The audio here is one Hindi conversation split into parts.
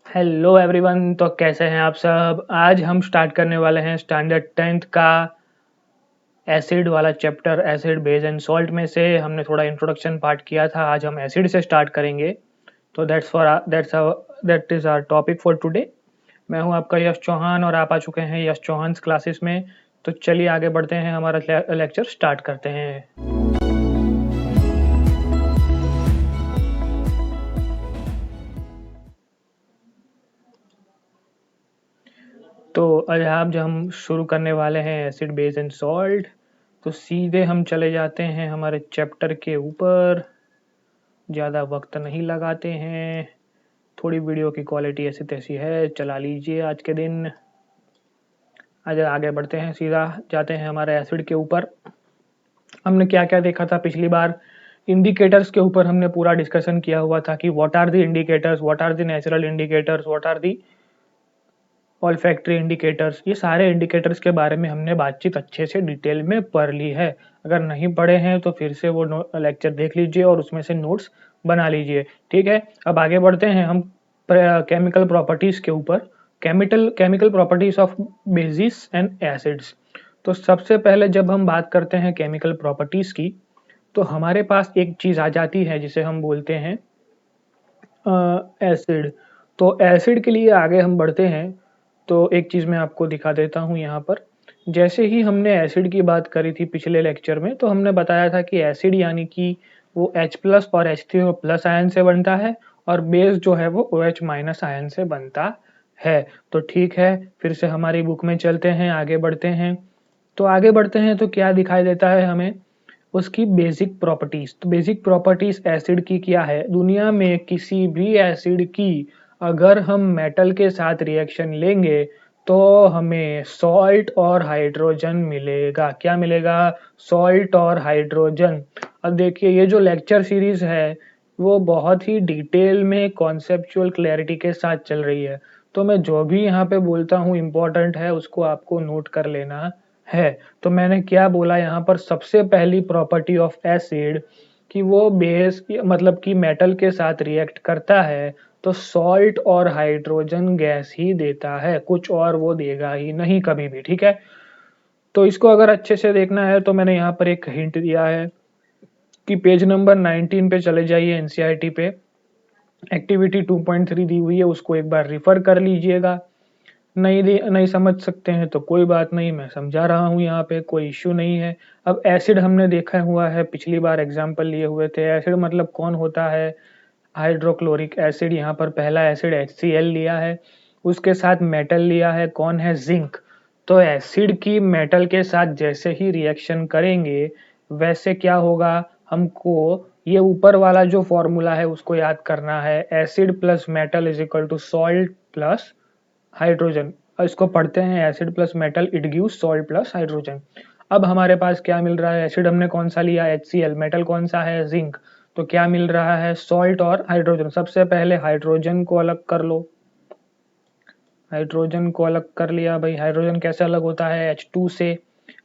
Hello everyone. तो कैसे हैं आप सब। आज हम स्टार्ट करने वाले हैं स्टैंडर्ड 10th का एसिड वाला chapter. Acid base and salt में से हमने थोड़ा इंट्रोडक्शन पार्ट किया था, आज हम एसिड से स्टार्ट करेंगे। तो that is our topic for today. मैं हूं आपका यश चौहान और आप आ चुके हैं यश चौहान क्लासेस में। तो चलिए आगे बढ़ते हैं, हमारा लेक्चर स्टार्ट करते हैं। तो आज हम शुरू करने वाले हैं एसिड बेस एंड सॉल्ट। तो सीधे हम चले जाते हैं हमारे चैप्टर के ऊपर, ज़्यादा वक्त नहीं लगाते हैं। थोड़ी वीडियो की क्वालिटी ऐसी तैसी है, चला लीजिए आज के दिन। आज आगे बढ़ते हैं, सीधा जाते हैं हमारे एसिड के ऊपर। हमने क्या क्या देखा था पिछली बार। इंडिकेटर्स के ऊपर हमने पूरा डिस्कशन किया हुआ था कि what are the indicators, what are the natural indicators, what are the olfactory indicators. ये सारे इंडिकेटर्स के बारे में हमने बातचीत अच्छे से डिटेल में पढ़ ली है। अगर नहीं पढ़े हैं तो फिर से वो लेक्चर देख लीजिए और उसमें से नोट्स बना लीजिए। ठीक है, अब आगे बढ़ते हैं हम केमिकल प्रॉपर्टीज के ऊपर। Chemical properties of basis and acids. तो सबसे पहले जब हम बात करते हैं केमिकल प्रॉपर्टीज की, तो हमारे पास एक चीज आ जाती है जिसे हम बोलते हैं एसिड। तो एसिड के लिए आगे हम बढ़ते हैं, तो एक चीज़ मैं आपको दिखा देता हूँ यहाँ पर। जैसे ही हमने एसिड की बात करी थी पिछले लेक्चर में, तो हमने बताया था कि एसिड यानी कि वो H प्लस और H3O प्लस आयन से बनता है, और बेस जो है वो OH माइनस आयन से बनता है। तो ठीक है, फिर से हमारी बुक में चलते हैं, आगे बढ़ते हैं। तो आगे बढ़ते हैं तो क्या दिखाई देता है हमें, उसकी बेसिक प्रॉपर्टीज। तो बेसिक प्रॉपर्टीज एसिड की क्या है, दुनिया में किसी भी एसिड की अगर हम मेटल के साथ रिएक्शन लेंगे तो हमें सॉल्ट और हाइड्रोजन मिलेगा। क्या मिलेगा, सॉल्ट और हाइड्रोजन। अब देखिए, ये जो लेक्चर सीरीज है वो बहुत ही डिटेल में कॉन्सेप्चुअल क्लैरिटी के साथ चल रही है। तो मैं जो भी यहाँ पे बोलता हूँ इम्पोर्टेंट है, उसको आपको नोट कर लेना है। तो मैंने क्या बोला यहाँ पर, सबसे पहली प्रॉपर्टी ऑफ एसिड कि वो बेस मतलब कि मेटल के साथ रिएक्ट करता है तो सॉल्ट और हाइड्रोजन गैस ही देता है, कुछ और वो देगा ही नहीं कभी भी। ठीक है, तो इसको अगर अच्छे से देखना है तो मैंने यहाँ पर एक हिंट दिया है कि पेज नंबर 19 पे चले जाइए, एनसीईआरटी पे एक्टिविटी 2.3 दी हुई है, उसको एक बार रिफर कर लीजिएगा। नहीं समझ सकते हैं तो कोई बात नहीं, मैं समझा रहा हूँ यहाँ पे, कोई इश्यू नहीं है। अब एसिड हमने देखा हुआ है, पिछली बार एग्जाम्पल लिए हुए थे। एसिड मतलब कौन होता है, हाइड्रोक्लोरिक एसिड। यहाँ पर पहला एसिड HCl लिया है, उसके साथ मेटल लिया है, कौन है, जिंक। तो एसिड की मेटल के साथ जैसे ही रिएक्शन करेंगे वैसे क्या होगा, हमको ये ऊपर वाला जो फॉर्मूला है उसको याद करना है। Acid plus metal is equal to salt plus hydrogen. इसको पढ़ते हैं, acid plus metal it gives salt plus hydrogen. अब हमारे पास क्या मिल रहा है, एसिड हमने कौन सा लिया, HCl, मेटल कौन सा है, जिंक। तो क्या मिल रहा है, सॉल्ट और हाइड्रोजन। सबसे पहले हाइड्रोजन को अलग कर लो। हाइड्रोजन को अलग कर लिया भाई। हाइड्रोजन कैसे अलग होता है, H2 से।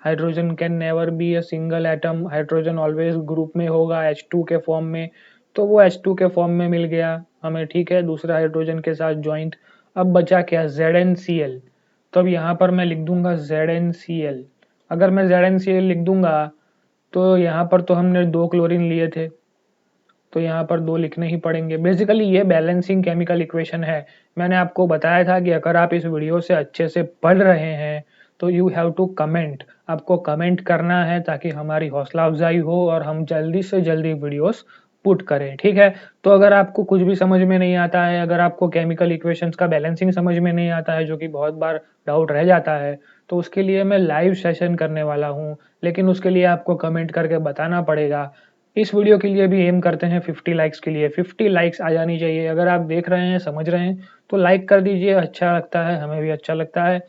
Hydrogen can never be a single atom, hydrogen always group में होगा H2 के फॉर्म में। तो वो H2 के फॉर्म में मिल गया हमें, ठीक है, दूसरा हाइड्रोजन के साथ ज्वाइंट। अब बचा क्या, ZnCl। तो अब यहाँ पर मैं लिख दूंगा ZnCl। अगर मैं ZnCl लिख दूंगा तो यहाँ पर तो हमने 2 क्लोरीन लिए थे, तो यहाँ पर 2 लिखने ही पड़ेंगे। बेसिकली ये बैलेंसिंग केमिकल इक्वेशन है। मैंने आपको बताया था कि अगर आप इस वीडियो से अच्छे से पढ़ रहे हैं तो यू हैव टू कमेंट, आपको कमेंट करना है ताकि हमारी हौसला अफजाई हो और हम जल्दी से जल्दी वीडियोस पुट करें। ठीक है, तो अगर आपको कुछ भी समझ में नहीं आता है, अगर आपको केमिकल इक्वेशंस का बैलेंसिंग समझ में नहीं आता है, जो कि बहुत बार डाउट रह जाता है, तो उसके लिए मैं लाइव सेशन करने वाला हूँ। लेकिन उसके लिए आपको कमेंट करके बताना पड़ेगा। इस वीडियो के लिए भी एम करते हैं 50 लाइक्स के लिए। 50 लाइक्स आ जानी चाहिए। अगर आप देख रहे हैं, समझ रहे हैं तो लाइक कर दीजिए, अच्छा लगता है, हमें भी अच्छा लगता है।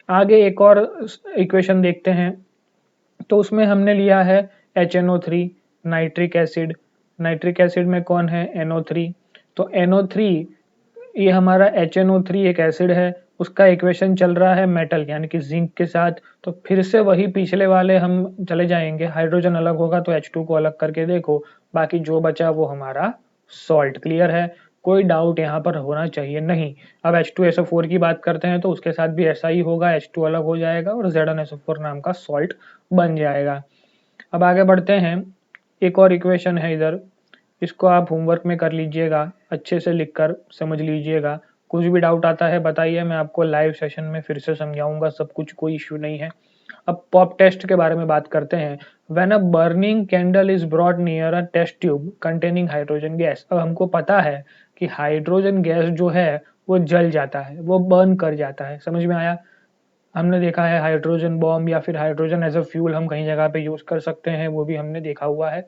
आगे एक और इक्वेशन देखते हैं, तो उसमें हमने लिया है HNO3, nitric acid. Nitric acid में कौन है, NO3। तो NO3, ये हमारा HNO3 एक एसिड है, उसका इक्वेशन चल रहा है मेटल यानी कि जिंक के साथ। तो फिर से वही पिछले वाले हम चले जाएंगे, हाइड्रोजन अलग होगा तो H2 को अलग करके देखो, बाकी जो बचा वो हमारा सॉल्ट। क्लियर है, कोई डाउट यहाँ पर होना चाहिए नहीं। अब H2SO4 की बात करते हैं तो उसके साथ भी ऐसा ही होगा, H2 अलग हो जाएगा और ZnSO4 नाम का सॉल्ट बन जाएगा। अब आगे बढ़ते हैं, एक और इक्वेशन है इधर, इसको आप होमवर्क में कर लीजिएगा, अच्छे से लिखकर समझ लीजिएगा। कुछ भी डाउट आता है बताइए, मैं आपको लाइव सेशन में फिर से समझाऊंगा सब कुछ, कोई इश्यू नहीं है। अब पॉप टेस्ट के बारे में बात करते हैं। When a burning candle is brought near a test tube containing hydrogen gas. अब हमको पता है कि हाइड्रोजन गैस जो है वो जल जाता है, वो बर्न कर जाता है, समझ में आया। हमने देखा है हाइड्रोजन बॉम्ब या फिर हाइड्रोजन एज अ फ्यूल हम कहीं जगह पे यूज कर सकते हैं, वो भी हमने देखा हुआ है।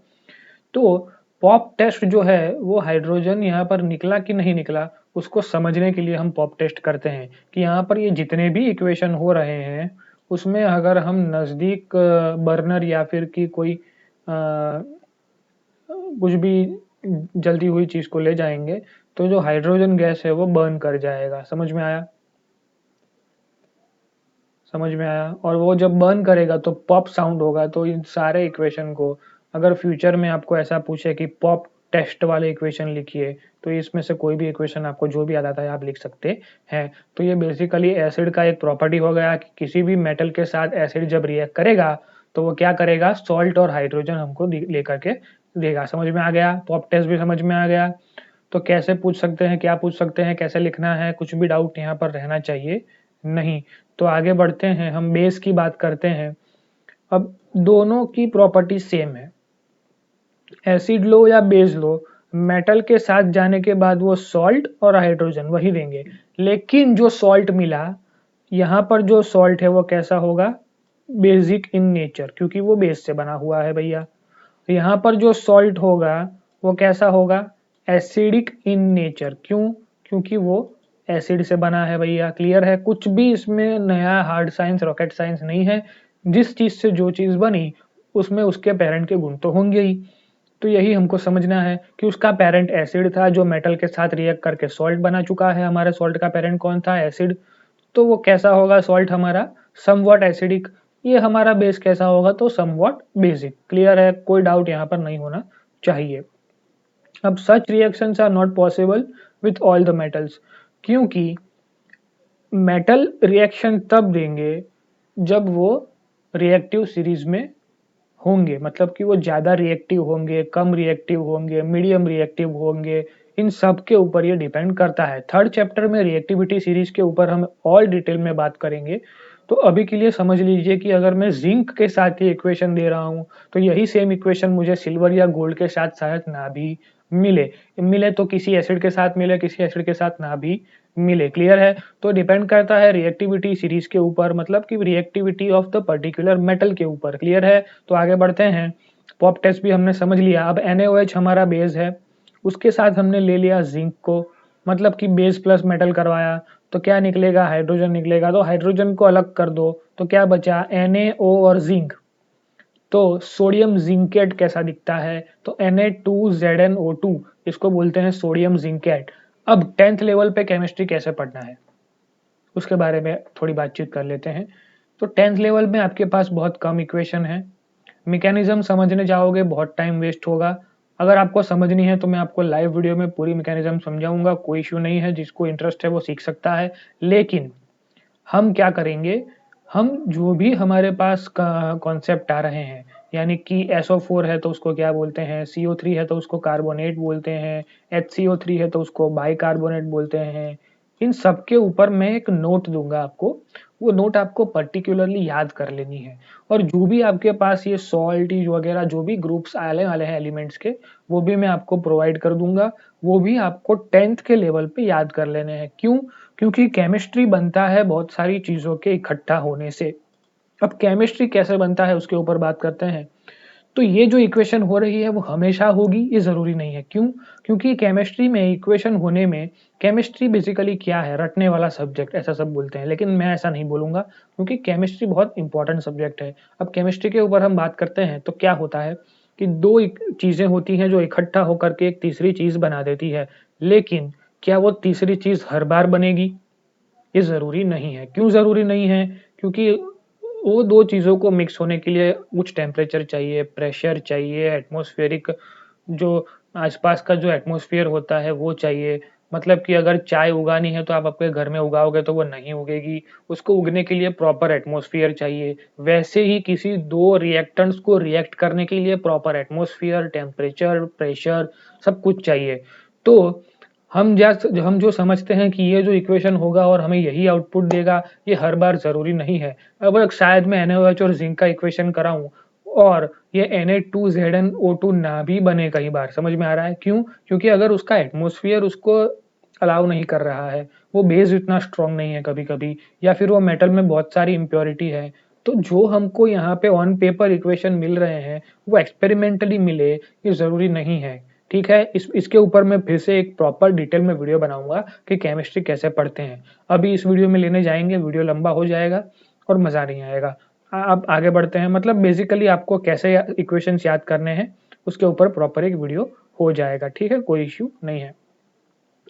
तो पॉप टेस्ट जो है वो हाइड्रोजन यहाँ पर निकला कि नहीं निकला उसको समझने के लिए हम पॉप टेस्ट करते हैं कि यहाँ पर ये जितने भी इक्वेशन हो रहे हैं उसमें अगर हम नज़दीक बर्नर या फिर की कोई कुछ भी जलती हुई चीज को ले जाएंगे तो जो हाइड्रोजन गैस है वो बर्न कर जाएगा। समझ में आया, समझ में आया। और वो जब बर्न करेगा तो पॉप साउंड होगा। तो इन सारे इक्वेशन को अगर फ्यूचर में आपको ऐसा पूछे कि पॉप टेस्ट वाले इक्वेशन लिखिए तो इसमें से कोई भी इक्वेशन आपको जो भी याद आता है आप लिख सकते हैं। तो ये बेसिकली एसिड का एक प्रॉपर्टी हो गया कि किसी भी मेटल के साथ एसिड जब रिएक्ट करेगा तो वो क्या करेगा, सॉल्ट और हाइड्रोजन हमको लेकर के देगा। समझ में आ गया, पॉप टेस्ट भी समझ में आ गया। तो कैसे पूछ सकते हैं, क्या पूछ सकते हैं, कैसे लिखना है, कुछ भी डाउट यहाँ पर रहना चाहिए नहीं। तो आगे बढ़ते हैं, हम बेस की बात करते हैं। अब दोनों की प्रॉपर्टी सेम है, एसिड लो या बेस लो, मेटल के साथ जाने के बाद वो सॉल्ट और हाइड्रोजन वही देंगे। लेकिन जो सॉल्ट मिला यहाँ पर, जो सॉल्ट है वो कैसा होगा, बेसिक इन नेचर, क्योंकि वो बेस से बना हुआ है भैया। यहाँ पर जो सॉल्ट होगा वो कैसा होगा, एसिडिक इन नेचर। क्यों, क्योंकि वो एसिड से बना है भैया। क्लियर है, कुछ भी इसमें नया हार्ड साइंस रॉकेट साइंस नहीं है। जिस चीज से जो चीज बनी उसमें उसके पेरेंट के गुण तो होंगे ही। तो यही हमको समझना है कि उसका पेरेंट एसिड था जो मेटल के साथ रिएक्ट करके सॉल्ट बना चुका है। हमारे सॉल्ट का पेरेंट कौन था, एसिड। तो वो कैसा होगा सॉल्ट हमारा, समवॉट एसिडिक। ये हमारा बेस कैसा होगा, तो समवॉट बेसिक। क्लियर है, कोई डाउट यहाँ पर नहीं होना चाहिए। अब such reactions are not possible with all the metals, क्योंकि मेटल रिएक्शन तब देंगे जब वो रिएक्टिव सीरीज में होंगे, मतलब कि वो ज्यादा रिएक्टिव होंगे, कम रिएक्टिव होंगे, मीडियम रिएक्टिव होंगे, इन सब के ऊपर ये डिपेंड करता है। थर्ड चैप्टर में रिएक्टिविटी सीरीज के ऊपर हम और डिटेल में बात करेंगे। तो अभी के लिए समझ लीजिए कि अगर मैं जिंक के साथ ये इक्वेशन दे रहा हूं तो यही सेम इक्वेशन मुझे सिल्वर या गोल्ड के साथ शायद ना भी मिले, मिले तो किसी एसिड के साथ मिले, किसी एसिड के साथ ना भी मिले। क्लियर है, तो डिपेंड करता है रिएक्टिविटी सीरीज के ऊपर, मतलब कि reactivity of the particular metal के ऊपर। क्लियर है, तो आगे बढ़ते हैं। पॉप टेस्ट भी हमने समझ लिया। अब NaOH हमारा बेस है, उसके साथ हमने ले लिया जिंक को, मतलब कि बेस प्लस मेटल करवाया तो क्या निकलेगा, हाइड्रोजन निकलेगा। तो हाइड्रोजन को अलग कर दो तो क्या बचा, NaO और जिंक। तो सोडियम जिंकेट कैसा दिखता है, तो Na2ZnO2, इसको बोलते हैं सोडियम जिंकेट। अब 10th लेवल पे केमिस्ट्री कैसे पढ़ना है उसके बारे में थोड़ी बातचीत कर लेते हैं। तो 10th लेवल में आपके पास बहुत कम इक्वेशन है, मैकेनिज्म समझने जाओगे बहुत टाइम वेस्ट होगा। अगर आपको समझनी है तो मैं आपको लाइव वीडियो में पूरी मैकेनिज्म समझाऊंगा, कोई इश्यू नहीं है, जिसको इंटरेस्ट है वो सीख सकता है। लेकिन हम क्या करेंगे, हम जो भी हमारे पास कॉन्सेप्ट आ रहे हैं, यानी कि SO4 है तो उसको क्या बोलते हैं, CO3 है तो उसको कार्बोनेट बोलते हैं, HCO3 है तो उसको बाइकार्बोनेट बोलते हैं, इन सब के ऊपर मैं एक नोट दूंगा आपको। वो नोट आपको पर्टिकुलरली याद कर लेनी है। और जो भी आपके पास ये सॉल्ट वगैरह जो भी ग्रुप्स आने वाले हैं एलिमेंट्स के, वो भी मैं आपको प्रोवाइड कर दूंगा। वो भी आपको 10th के लेवल पे याद कर लेने हैं। क्यों, क्योंकि केमिस्ट्री बनता है बहुत सारी चीजों के इकट्ठा होने से। अब केमिस्ट्री कैसे बनता है उसके ऊपर बात करते हैं। तो ये जो इक्वेशन हो रही है वो हमेशा होगी ये जरूरी नहीं है। क्यों, क्योंकि केमिस्ट्री में इक्वेशन होने में, केमिस्ट्री बेसिकली क्या है, रटने वाला सब्जेक्ट ऐसा सब बोलते हैं, लेकिन मैं ऐसा नहीं बोलूंगा क्योंकि केमिस्ट्री बहुत इंपॉर्टेंट सब्जेक्ट है। अब केमिस्ट्री के ऊपर हम बात करते हैं तो क्या होता है कि दो चीजें होती हैं जो इकट्ठा होकर के एक तीसरी चीज बना देती है। लेकिन क्या वो तीसरी चीज हर बार बनेगी, ये जरूरी नहीं है। क्यों जरूरी नहीं है, क्योंकि वो दो चीजों को मिक्स होने के लिए उच्च टेम्परेचर चाहिए, प्रेशर चाहिए, एटमॉस्फेरिक जो आसपास का जो एटमॉस्फेयर होता है वो चाहिए। मतलब कि अगर चाय उगानी है तो आप अपने घर में उगाओगे तो वो नहीं उगेगी, उसको उगने के लिए प्रॉपर एटमॉस्फेयर चाहिए। वैसे ही किसी 2 रिएक्टेंट्स को रिएक्ट करने के लिए प्रॉपर एटमॉस्फेयर, टेम्परेचर, प्रेशर सब कुछ चाहिए। तो हम जो समझते हैं कि ये जो इक्वेशन होगा और हमें यही आउटपुट देगा, ये हर बार ज़रूरी नहीं है। अब शायद मैं NaOH और ज़िंक का इक्वेशन कराऊँ और ये Na2ZnO2 ना भी बने कई बार, समझ में आ रहा है क्यों? क्योंकि अगर उसका एटमॉस्फेयर उसको अलाउ नहीं कर रहा है, वो बेस इतना स्ट्रॉन्ग नहीं है कभी-कभी, या फिर वो मेटल में बहुत सारी इम्प्योरिटी है। तो जो हमको यहाँ पे ऑन पेपर इक्वेशन मिल रहे हैं, वो एक्सपेरिमेंटली मिले, ये ज़रूरी नहीं है। ठीक है? इसके ऊपर मैं फिर से एक प्रॉपर डिटेल में वीडियो बनाऊँगा कि केमिस्ट्री कैसे पढ़ते हैं। अभी इस वीडियो में लेने जाएँगे, वीडियो लंबा हो जाएगा और मज़ा नहीं आएगा। अब आगे बढ़ते हैं, मतलब बेसिकली आपको कैसे इक्वेशंस याद करने हैं, उसके ऊपर प्रॉपर एक वीडियो हो जाएगा। ठीक है? कोई इश्यू नहीं है।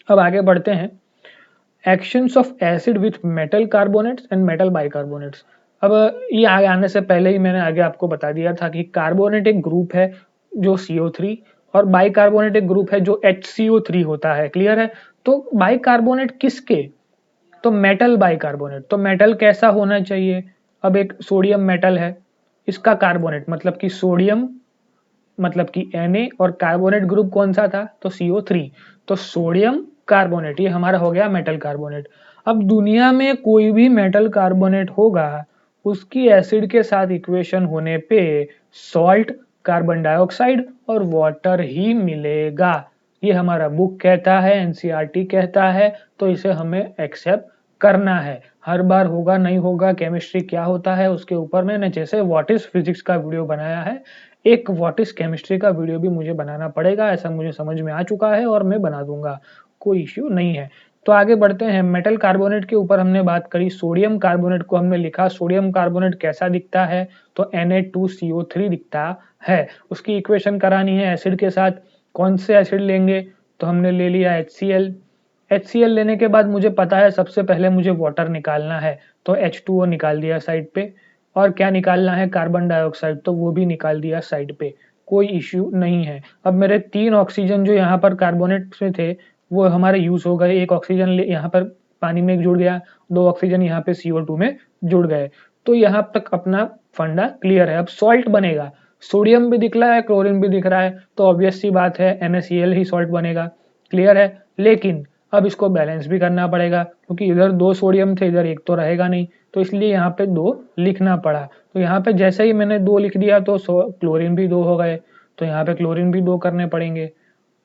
अब आगे बढ़ते हैं, actions of acid with metal carbonates and metal bicarbonates. अब ये आगे आने से पहले ही मैंने आगे आपको बता दिया था कि कार्बोनेट एक ग्रुप है जो CO3 और बाइकार्बोनेट एक ग्रुप है जो HCO3 होता है। क्लियर है? तो बाइकार्बोनेट किसके? तो मेटल बाइकार्बोनेट। तो मेटल कैसा होना चाहिए? अब एक सोडियम मेटल है, इसका कार्बोनेट मतलब कि सोडियम मतलब कि Na और कार्बोनेट ग्रुप कौन सा था? तो CO3। तो सोडियम कार्बोनेट ये हमारा हो गया मेटल कार्बोनेट। अब दुनिया में कोई भी मेटल कार्बोनेट होगा, उसकी एसिड के साथ इक्वेशन होने पे सॉल्ट, कार्बन डाइऑक्साइड और वाटर ही मिलेगा। ये हमारा बुक कहता है, NCERT कहता है, तो इसे हमें एक्सेप्ट करना है। हर बार होगा नहीं होगा, केमिस्ट्री क्या होता है उसके ऊपर मैंने जैसे व्हाट इज फिजिक्स का वीडियो बनाया है, एक व्हाट इज केमिस्ट्री का वीडियो भी मुझे बनाना पड़ेगा, ऐसा मुझे समझ में आ चुका है और मैं बना दूंगा, कोई इश्यू नहीं है। तो आगे बढ़ते हैं, मेटल कार्बोनेट के ऊपर हमने बात करी, सोडियम कार्बोनेट को हमने लिखा, सोडियम कार्बोनेट कैसा दिखता है? तो Na2CO3 दिखता है। उसकी इक्वेशन करानी है एसिड के साथ, कौन से एसिड लेंगे? तो हमने ले लिया HCl। HCl लेने के बाद मुझे पता है सबसे पहले मुझे वाटर निकालना है, तो H2O निकाल दिया साइड पे, और क्या निकालना है? कार्बन डाइऑक्साइड, तो वो भी निकाल दिया साइड पे, कोई इश्यू नहीं है। अब मेरे 3 ऑक्सीजन जो यहाँ पर कार्बोनेट में थे वो हमारे यूज हो गए, एक ऑक्सीजन यहाँ पर पानी में जुड़ गया, 2 ऑक्सीजन यहाँ पे CO2 में जुड़ गए। तो यहाँ तक अपना फंडा क्लियर है। अब सॉल्ट बनेगा, सोडियम भी दिख रहा है, क्लोरीन भी दिख रहा है, तो ऑब्वियस सी बात है NaCl ही सॉल्ट बनेगा। क्लियर है? लेकिन अब इसको बैलेंस भी करना पड़ेगा, क्योंकि इधर 2 सोडियम थे, इधर एक तो रहेगा नहीं, तो इसलिए यहाँ पे 2 लिखना पड़ा। तो यहाँ पे जैसे ही मैंने 2 लिख दिया तो क्लोरीन भी 2 हो गए, तो यहाँ पे क्लोरीन भी 2 करने पड़ेंगे,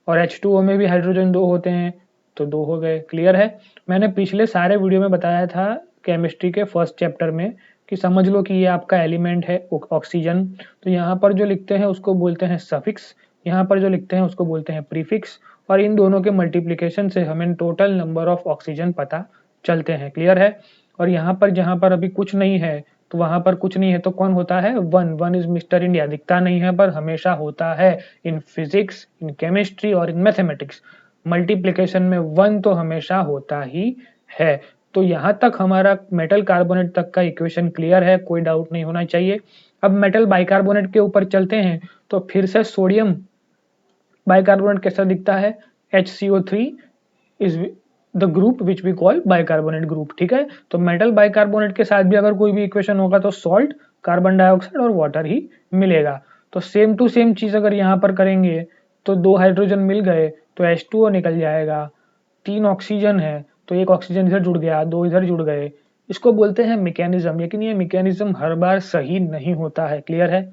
और H2O में भी हाइड्रोजन 2 होते हैं, तो 2 हो गए। क्लियर है? मैंने पिछले सारे वीडियो में बताया था केमिस्ट्री के फर्स्ट चैप्टर में कि समझ लो कि ये आपका एलिमेंट है ऑक्सीजन, तो यहाँ पर जो लिखते हैं उसको बोलते हैं सफिक्स, यहाँ पर जो लिखते हैं उसको बोलते हैं प्रीफिक्स, और इन दोनों के मल्टीप्लिकेशन से हमें टोटल नंबर ऑफ ऑक्सीजन पता चलते हैं। क्लियर है? और यहाँ पर जहाँ पर अभी कुछ नहीं है तो वहां पर कुछ नहीं है, तो कौन होता है? 1 इज मिस्टर इंडिया, दिखता नहीं है पर हमेशा होता है इन फिजिक्स, इन केमिस्ट्री और इन मैथमेटिक्स। मल्टीप्लिकेशन में 1 तो हमेशा होता ही है। तो यहां तक हमारा मेटल कार्बोनेट तक का इक्वेशन क्लियर है, कोई डाउट नहीं होना चाहिए। अब मेटल बाइकार्बोनेट के ऊपर चलते हैं, तो फिर से सोडियम बाइकार्बोनेट कैसा दिखता है? HCO3 is the group which we call bicarbonate group. ठीक है? तो मेटल बाइकार्बोनेट के साथ भी अगर कोई भी इक्वेशन होगा तो सॉल्ट, कार्बन डाइऑक्साइड और वाटर ही मिलेगा। तो सेम टू सेम चीज अगर यहाँ पर करेंगे तो 2 हाइड्रोजन मिल गए तो H2O निकल जाएगा, 3 ऑक्सीजन है तो 1 ऑक्सीजन इधर जुड़ गया, 2 इधर जुड़ गए। इसको बोलते हैं मैकेनिज्म, लेकिन ये मैकेनिज्म हर बार सही नहीं होता है। क्लियर है?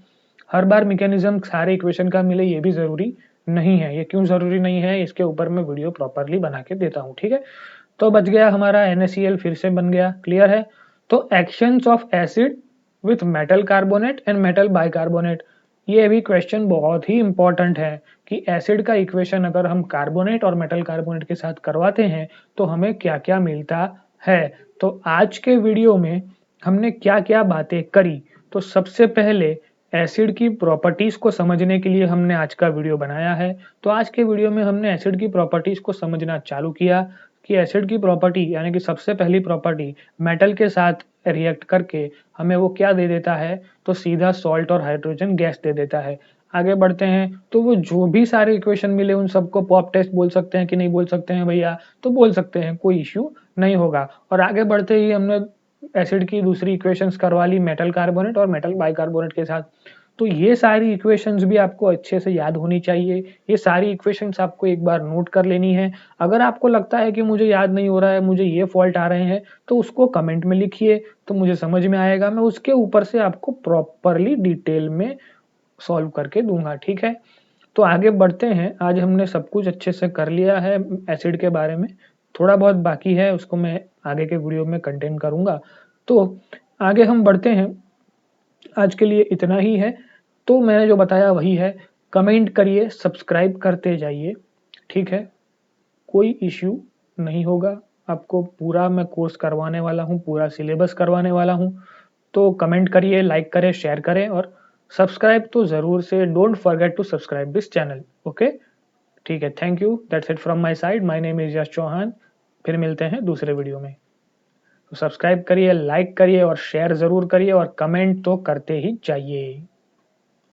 हर बार मैकेनिज्म सारे इक्वेशन का मिले ये भी जरूरी नहीं है। ये क्यों जरूरी नहीं है, इसके ऊपर मैं वीडियो प्रॉपरली बना के देता हूँ। ठीक है? तो बच गया हमारा NaCl, फिर से बन गया। क्लियर है? तो actions of acid with metal carbonate and metal bicarbonate, ये भी क्वेश्चन बहुत ही इंपॉर्टेंट है कि एसिड का इक्वेशन अगर हम कार्बोनेट और मेटल कार्बोनेट के साथ करवाते हैं तो हमें क्या क्या मिलता है। तो आज के वीडियो में हमने क्या क्या बातें करी, तो सबसे पहले एसिड की प्रॉपर्टीज को समझने के लिए हमने आज का वीडियो बनाया है। तो आज के वीडियो में हमने एसिड की प्रॉपर्टीज को समझना चालू किया कि एसिड की प्रॉपर्टी यानी कि सबसे पहली प्रॉपर्टी मेटल के साथ रिएक्ट करके हमें वो क्या दे देता है, तो सीधा सॉल्ट और हाइड्रोजन गैस दे देता है। आगे बढ़ते हैं तो वो जो भी सारे इक्वेशन मिले उन सबको पॉप टेस्ट बोल सकते हैं कि नहीं बोल सकते हैं भैया? तो बोल सकते हैं, कोई इश्यू नहीं होगा। और आगे बढ़ते ही हमने एसिड की दूसरी इक्वेशंस करवा ली मेटल कार्बोनेट और मेटल बाइकार्बोनेट के साथ। तो ये सारी इक्वेशंस भी आपको अच्छे से याद होनी चाहिए। ये सारी इक्वेशंस आपको एक बार नोट कर लेनी है। अगर आपको लगता है कि मुझे याद नहीं हो रहा है, मुझे ये फॉल्ट आ रहे हैं, तो उसको कमेंट में लिखिए, तो मुझे समझ में आएगा। मैं उसके ऊपर से आपको प्रॉपरली डिटेल में सॉल्व करके दूँगा, ठीक है? तो आगे बढ़ते हैं। आज हमने सब कुछ अच्छे से कर लिया है एसिड के बारे में। थोड़ा बहुत बाकी है, उसको मैं आगे के वीडियो में कंटेन करूँगा। तो आगे हम बढ़ते हैं। आज के लिए इतना ही है। तो मैंने जो बताया वही है। कमेंट करिए, सब्सक्राइब करते जाइए, ठीक है? कोई इश्यू नहीं होगा। आपको पूरा मैं कोर्स करवाने वाला हूँ, पूरा सिलेबस करवाने वाला हूँ। तो कमेंट करिए, लाइक करें, शेयर करें और सब्सक्राइब तो ज़रूर से don't forget to subscribe this channel, okay? ठीक है, thank you. That's it from my side. My name is Yash Chauhan. फिर मिलते हैं दूसरे वीडियो में। तो सब्सक्राइब करिए, लाइक करिए और शेयर ज़रूर करिए और कमेंट तो करते ही जाइए।